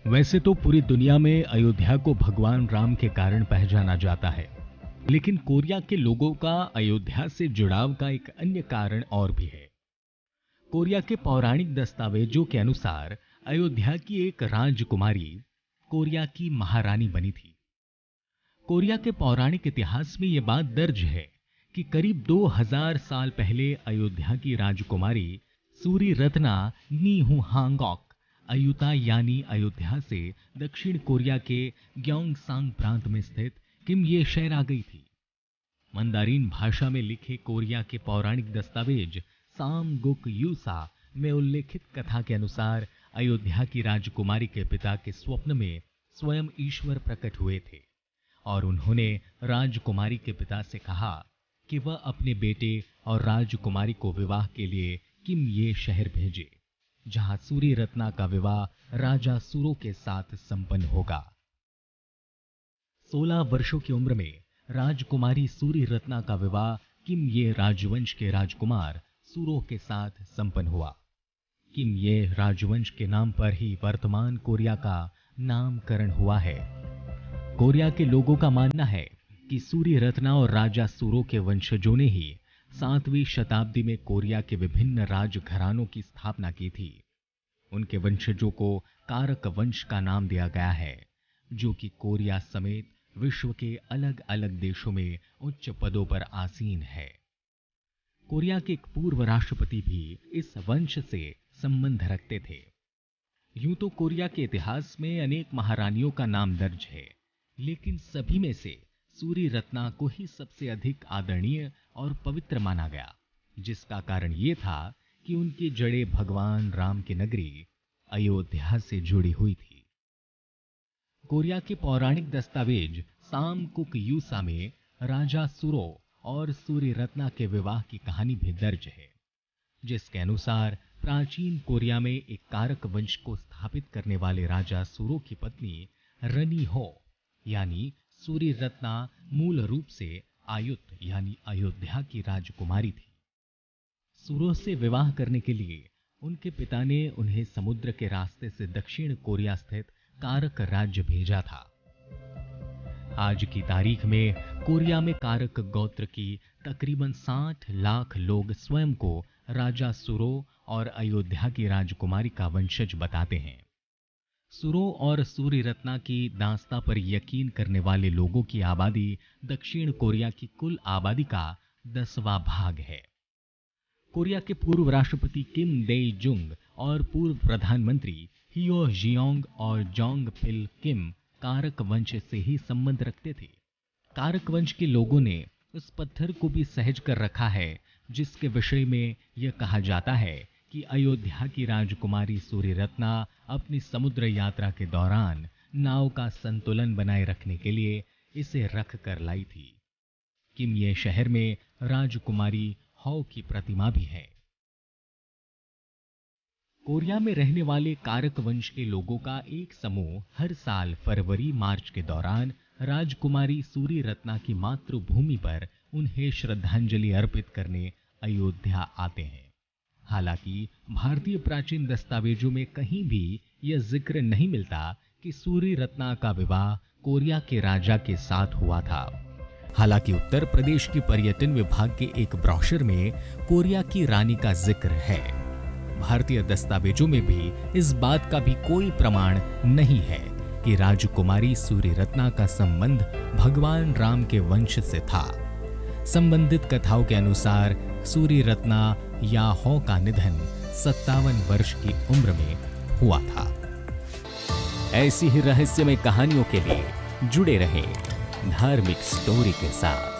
वैसे तो पूरी दुनिया में अयोध्या को भगवान राम के कारण पहचाना जाता है, लेकिन कोरिया के लोगों का अयोध्या से जुड़ाव का एक अन्य कारण और भी है। कोरिया के पौराणिक दस्तावेजों के अनुसार अयोध्या की एक राजकुमारी कोरिया की महारानी बनी थी। कोरिया के पौराणिक इतिहास में यह बात दर्ज है कि करीब 2000 साल पहले अयोध्या की राजकुमारी सूरी रत्ना नीहुहांगॉक अयुता यानी अयोध्या से दक्षिण कोरिया के ग्योंगसांग प्रांत में स्थित किमये शहर आ गई थी। मंदारिन भाषा में लिखे कोरिया के पौराणिक दस्तावेज सामगुक यूसा में उल्लेखित कथा के अनुसार अयोध्या की राजकुमारी के पिता के स्वप्न में स्वयं ईश्वर प्रकट हुए थे और उन्होंने राजकुमारी के पिता से कहा कि वह अपने बेटे और राजकुमारी को विवाह के लिए किमये शहर भेजे, जहां सूरी रत्ना का विवाह राजा सुरो के साथ संपन्न होगा। 16 वर्षों की उम्र में राजकुमारी सूरी रत्ना का विवाह किमये राजवंश के राजकुमार सुरो के साथ संपन्न हुआ। किमये राजवंश के नाम पर ही वर्तमान कोरिया का नामकरण हुआ है। कोरिया के लोगों का मानना है कि सूरी रत्ना और राजा सुरो के वंशजों ने ही 7वीं शताब्दी में कोरिया के विभिन्न राजघरानों की स्थापना की थी। उनके वंशजों को कारक वंश का नाम दिया गया है, जो कि कोरिया समेत विश्व के अलग अलग देशों में उच्च पदों पर आसीन है। कोरिया के एक पूर्व राष्ट्रपति भी इस वंश से संबंध रखते थे। यूं तो कोरिया के इतिहास में अनेक महारानियों का नाम दर्ज है, लेकिन सभी में से सूरी रत्ना को ही सबसे अधिक आदरणीय और पवित्र माना गया, जिसका कारण ये था कि उनकी जड़ें भगवान राम की नगरी अयोध्या से जुड़ी हुई थी। कोरिया के पौराणिक दस्तावेज सामकुक यूसा में राजा सुरो और सूरी रत्ना के विवाह की कहानी भी दर्ज है, जिसके अनुसार प्राचीन कोरिया में एक कारक वंश को स्थापित करने वाले राजा सुरो की पत्नी रनी हो यानी सूरी रत्ना मूल रूप से आयुत यानी अयोध्या की राजकुमारी थी। सुरो से विवाह करने के लिए उनके पिता ने उन्हें समुद्र के रास्ते से दक्षिण कोरिया स्थित कारक राज्य भेजा था। आज की तारीख में कोरिया में कारक गोत्र की तकरीबन 60 लाख लोग स्वयं को राजा सुरो और अयोध्या की राजकुमारी का वंशज बताते हैं। सुरो और सूरी रत्ना की दास्ता पर यकीन करने वाले लोगों की आबादी दक्षिण कोरिया की कुल आबादी का 10वां भाग है। कोरिया के पूर्व राष्ट्रपति किम डेई जुंग और पूर्व प्रधानमंत्री हियो जियोंग और जोंग पिल किम कारक वंश से ही संबंध रखते थे। कारक वंश के लोगों ने उस पत्थर को भी सहेज कर रखा है, जिसके विषय में यह कहा जाता है कि अयोध्या की राजकुमारी सूरी रत्ना अपनी समुद्र यात्रा के दौरान नाव का संतुलन बनाए रखने के लिए इसे रख कर लाई थी। किमये शहर में राजकुमारी हौ की प्रतिमा भी है। कोरिया में रहने वाले कारक वंश के लोगों का एक समूह हर साल फरवरी-मार्च के दौरान राजकुमारी सूरी रत्ना की मातृभूमि पर उन्हें श्रद्धांजलि अर्पित करने अयोध्या आते हैं। हालांकि भारतीय प्राचीन दस्तावेजों में कहीं भी यह जिक्र नहीं मिलता कि सूरी रत्ना का विवाह कोरिया के राजा के साथ हुआ था। हालांकि उत्तर प्रदेश की पर्यटन विभाग के एक ब्रोशर में कोरिया की रानी का जिक्र है। भारतीय दस्तावेजों में भी इस बात का भी कोई प्रमाण नहीं है कि राजकुमारी सूरी रत्ना का संबंध भगवान राम के वंश से था। संबंधित कथाओं के अनुसार सूरी रत्ना या हौ का निधन 57 वर्ष की उम्र में हुआ था। ऐसी ही रहस्यमय कहानियों के लिए जुड़े रहें धार्मिक स्टोरी के साथ।